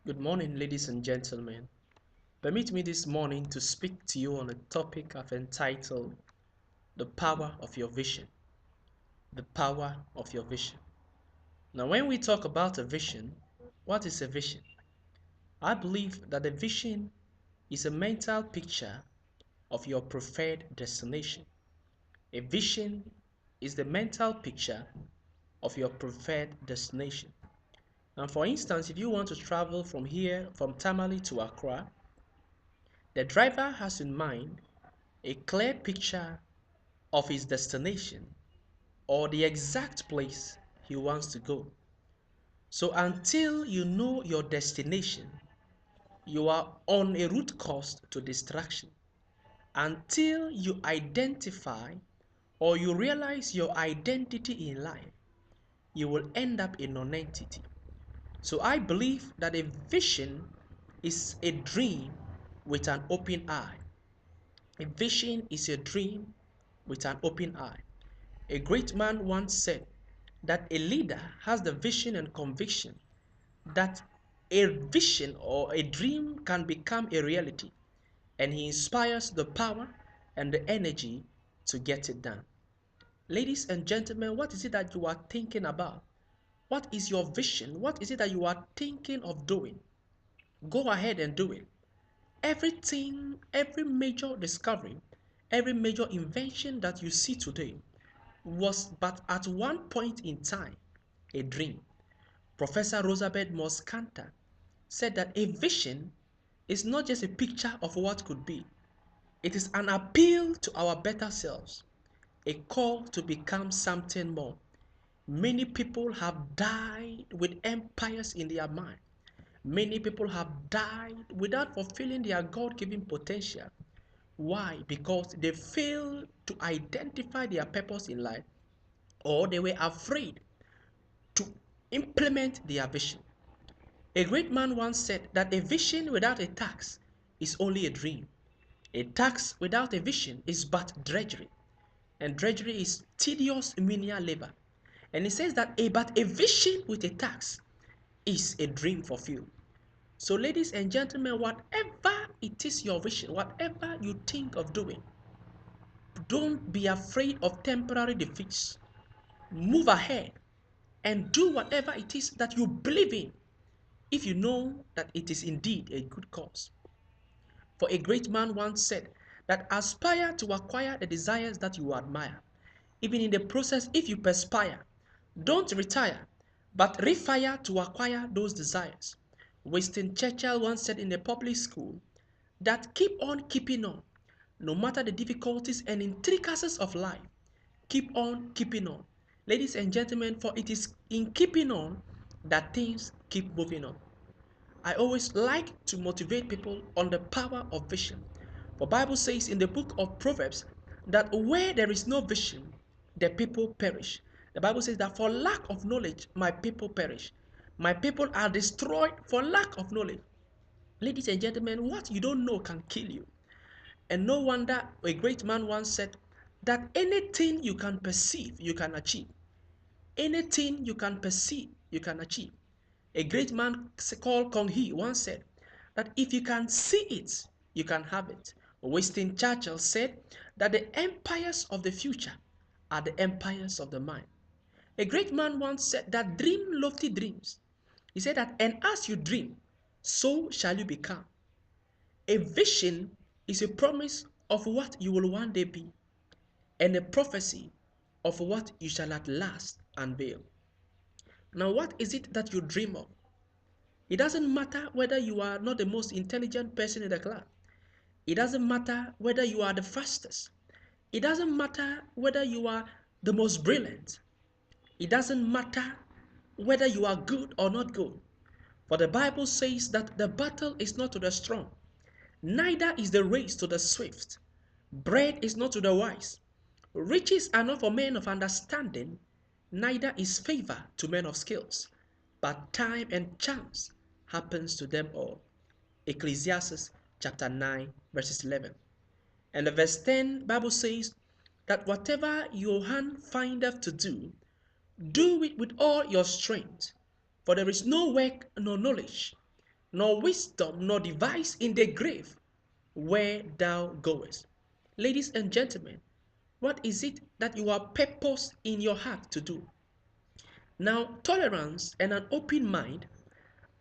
Good morning, ladies and gentlemen. Permit me this morning to speak to you on a topic I've entitled The Power of Your Vision. The Power of Your Vision. Now, when we talk about a vision, what is a vision? I believe that a vision is a mental picture of your preferred destination. A vision is the mental picture of your preferred destination. And for instance, if you want to travel from Tamale to Accra, the driver has in mind a clear picture of his destination or the exact place he wants to go. So until you know your destination, you are on a route course to distraction. Until you identify or you realize your identity in life, you will end up a non-entity. So I believe that a vision is a dream with an open eye. A vision is a dream with an open eye. A great man once said that a leader has the vision and conviction that a vision or a dream can become a reality, and he inspires the power and the energy to get it done. Ladies and gentlemen, what is it that you are thinking about? What is your vision? What is it that you are thinking of doing? Go ahead and do it. Everything, every major discovery, every major invention that you see today was but at one point in time a dream. Professor Roosevelt Moscanta said that a vision is not just a picture of what could be, it is an appeal to our better selves, a call to become something more. Many people have died with empires in their mind. Many people have died without fulfilling their God-given potential. Why? Because they failed to identify their purpose in life, or they were afraid to implement their vision. A great man once said that a vision without a task is only a dream. A task without a vision is but drudgery, and drudgery is tedious menial labor. And he says that but a vision with a task is a dream fulfilled. So, ladies and gentlemen, whatever it is your vision, whatever you think of doing, don't be afraid of temporary defeats. Move ahead and do whatever it is that you believe in, if you know that it is indeed a good cause. For a great man once said that aspire to acquire the desires that you admire. Even in the process, if you perspire, don't retire, but refire to acquire those desires. Winston Churchill once said in a public school that keep on keeping on, no matter the difficulties and intricacies of life. Keep on keeping on. Ladies and gentlemen, for it is in keeping on that things keep moving on. I always like to motivate people on the power of vision. The Bible says in the book of Proverbs that where there is no vision, the people perish. The Bible says that for lack of knowledge, my people perish. My people are destroyed for lack of knowledge. Ladies and gentlemen, what you don't know can kill you. And no wonder a great man once said that anything you can perceive, you can achieve. Anything you can perceive, you can achieve. A great man called Kong Hee once said that if you can see it, you can have it. Winston Churchill said that the empires of the future are the empires of the mind. A great man once said that dream lofty dreams. He said that, and as you dream, so shall you become. A vision is a promise of what you will one day be, and a prophecy of what you shall at last unveil. Now, what is it that you dream of? It doesn't matter whether you are not the most intelligent person in the class. It doesn't matter whether you are the fastest. It doesn't matter whether you are the most brilliant. It doesn't matter whether you are good or not good. For the Bible says that the battle is not to the strong, neither is the race to the swift. Bread is not to the wise. Riches are not for men of understanding, neither is favor to men of skills. But time and chance happens to them all. Ecclesiastes chapter 9, verses 11. And the verse 10 Bible says that whatever your hand findeth to do, do it with all your strength. For there is no work nor knowledge nor wisdom, nor device in the grave where thou goest. Ladies and gentlemen, what is it that you are purposed in your heart to do? Now, tolerance and an open mind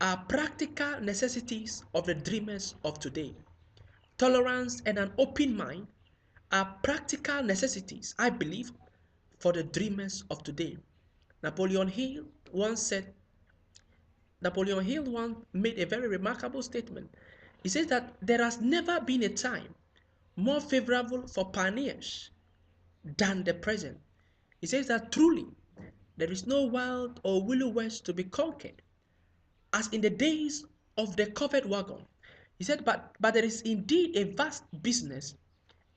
are practical necessities of the dreamers of today. Tolerance and an open mind are practical necessities, I believe, for the dreamers of today. Napoleon Hill once said, Napoleon Hill once made a very remarkable statement. He says that there has never been a time more favorable for pioneers than the present. He says that truly there is no wild or woolly west to be conquered, as in the days of the covered wagon. He said, but there is indeed a vast business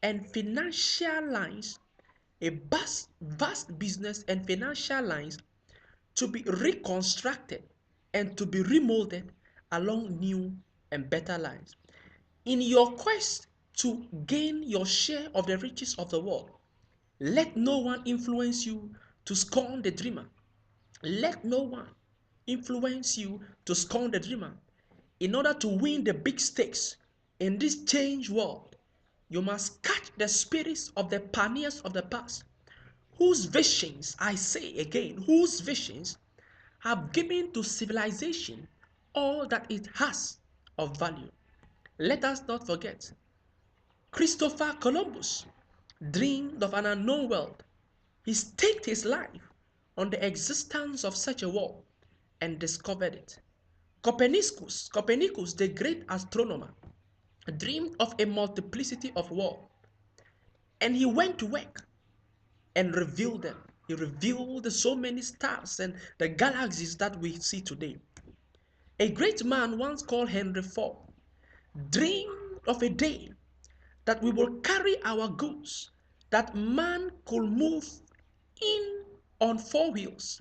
and financial lines, a vast business and financial lines to be reconstructed and to be remolded along new and better lines. In your quest to gain your share of the riches of the world, let no one influence you to scorn the dreamer. Let no one influence you to scorn the dreamer. In order to win the big stakes in this changed world, you must catch the spirits of the pioneers of the past, whose visions, I say again, whose visions have given to civilization all that it has of value. Let us not forget, Christopher Columbus dreamed of an unknown world. He staked his life on the existence of such a world and discovered it. Copernicus, the great astronomer, dreamed of a multiplicity of worlds, and he went to work and revealed them. He revealed so many stars and the galaxies that we see today. A great man once called Henry Ford dreamed of a day that we will carry our goods, that man could move in on four wheels.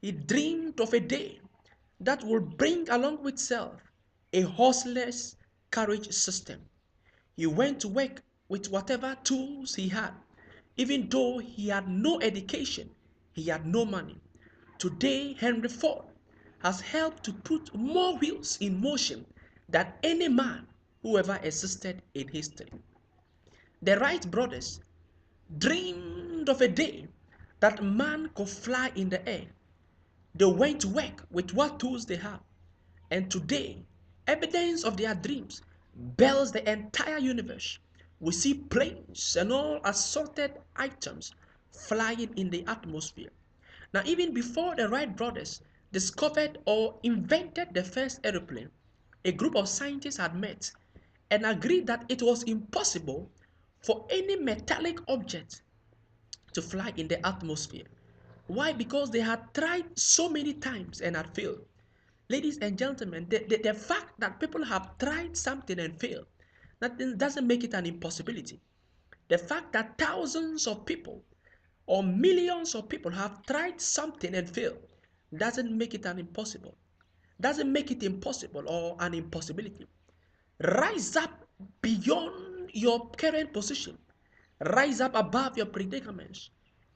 He dreamed of a day that will bring along with itself a horseless carriage system. He went to work with whatever tools he had, even though he had no education, he had no money. Today, Henry Ford has helped to put more wheels in motion than any man who ever existed in history. The Wright brothers dreamed of a day that man could fly in the air. They went to work with what tools they have. And today, evidence of their dreams bells the entire universe. We see planes and all assorted items flying in the atmosphere. Now, even before the Wright brothers discovered or invented the first aeroplane, a group of scientists had met and agreed that it was impossible for any metallic object to fly in the atmosphere. Why? Because they had tried so many times and had failed. Ladies and gentlemen, the fact that people have tried something and failed, that doesn't make it an impossibility. The fact that thousands of people or millions of people have tried something and failed doesn't make it an impossible. Doesn't make it impossible or an impossibility. Rise up beyond your current position. Rise up above your predicaments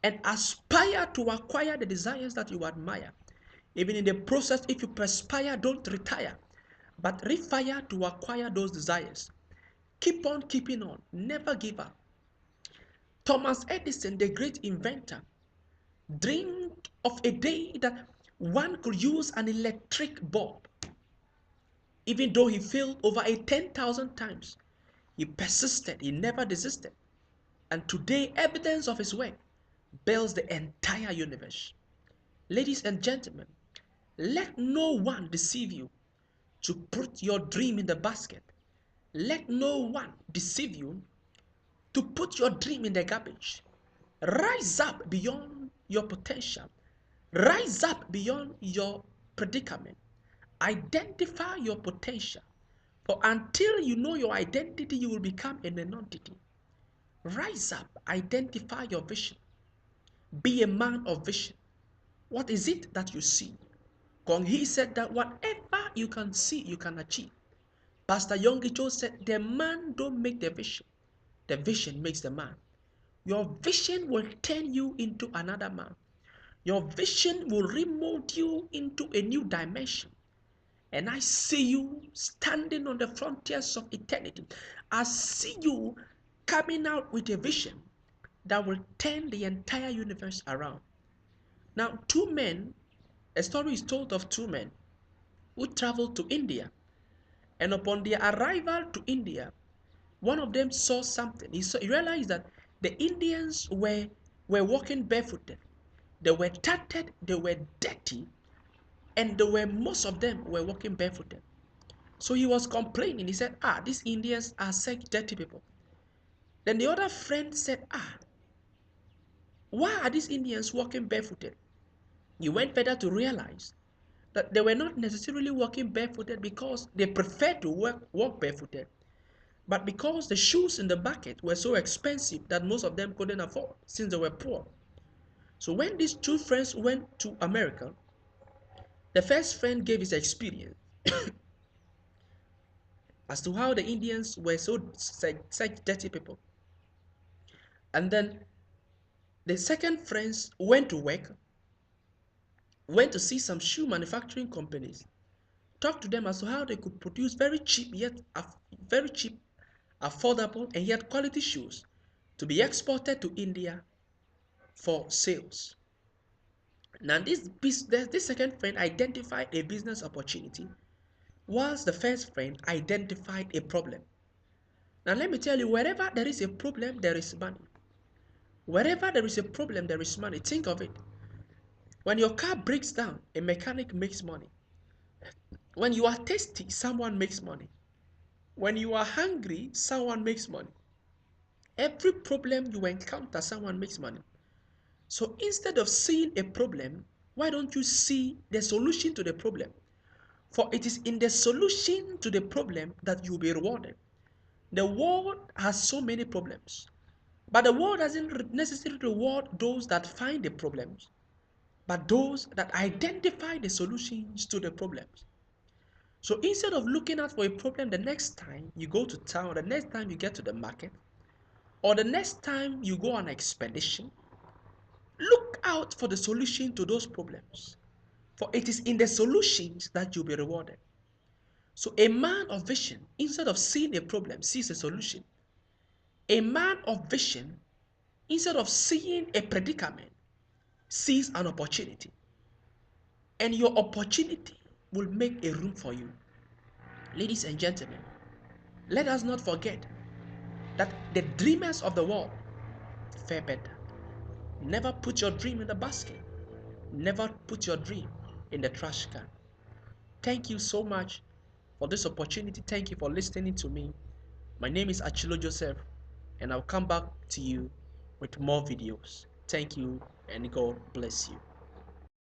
and aspire to acquire the desires that you admire. Even in the process, if you perspire, don't retire, but refire to acquire those desires. Keep on keeping on. Never give up. Thomas Edison, the great inventor, dreamed of a day that one could use an electric bulb. Even though he failed over 10,000 times, he persisted, he never desisted. And today, evidence of his work bells the entire universe. Ladies and gentlemen, let no one deceive you to put your dream in the basket. Let no one deceive you to put your dream in the garbage. Rise up beyond your potential. Rise up beyond your predicament. Identify your potential. For until you know your identity, you will become a non-entity. Rise up, identify your vision. Be a man of vision. What is it that you see? Kong Hee said that whatever you can see, you can achieve. Pastor Yonggi Cho said, the man don't make the vision makes the man. Your vision will turn you into another man. Your vision will remold you into a new dimension. And I see you standing on the frontiers of eternity. I see you coming out with a vision that will turn the entire universe around. Now, two men, a story is told of two men who traveled to India. And upon their arrival to India, one of them saw something. He realized that the Indians were walking barefooted. They were tattered, they were dirty, and most of them were walking barefooted. So he was complaining. He said, these Indians are such dirty people. Then the other friend said, why are these Indians walking barefooted? He went further to realize that they were not necessarily walking barefooted because they preferred to walk barefooted, but because the shoes in the market were so expensive that most of them couldn't afford since they were poor. So when these two friends went to America, the first friend gave his experience as to how the Indians were such dirty people. And then the second friends went to work, went to see some shoe manufacturing companies, talked to them as to how they could produce very cheap, affordable, and yet quality shoes to be exported to India for sales. Now, this second friend identified a business opportunity, whilst the first friend identified a problem. Now, let me tell you, wherever there is a problem, there is money. Wherever there is a problem, there is money. Think of it. When your car breaks down, a mechanic makes money. When you are thirsty, someone makes money. When you are hungry, someone makes money. Every problem you encounter, someone makes money. So instead of seeing a problem, why don't you see the solution to the problem? For it is in the solution to the problem that you'll be rewarded. The world has so many problems, but the world doesn't necessarily reward those that find the problems, but those that identify the solutions to the problems. So instead of looking out for a problem the next time you go to town, the next time you get to the market, or the next time you go on an expedition, look out for the solution to those problems. For it is in the solutions that you'll be rewarded. So a man of vision, instead of seeing a problem, sees a solution. A man of vision, instead of seeing a predicament, sees an opportunity. And your opportunity will make a room for you. Ladies and gentlemen, let us not forget that the dreamers of the world fare better. Never put your dream in the basket. Never put your dream in the trash can. Thank you so much for this opportunity. Thank you for listening to me. My name is Atchulo Joseph, and I'll come back to you with more videos. Thank you, and God bless you.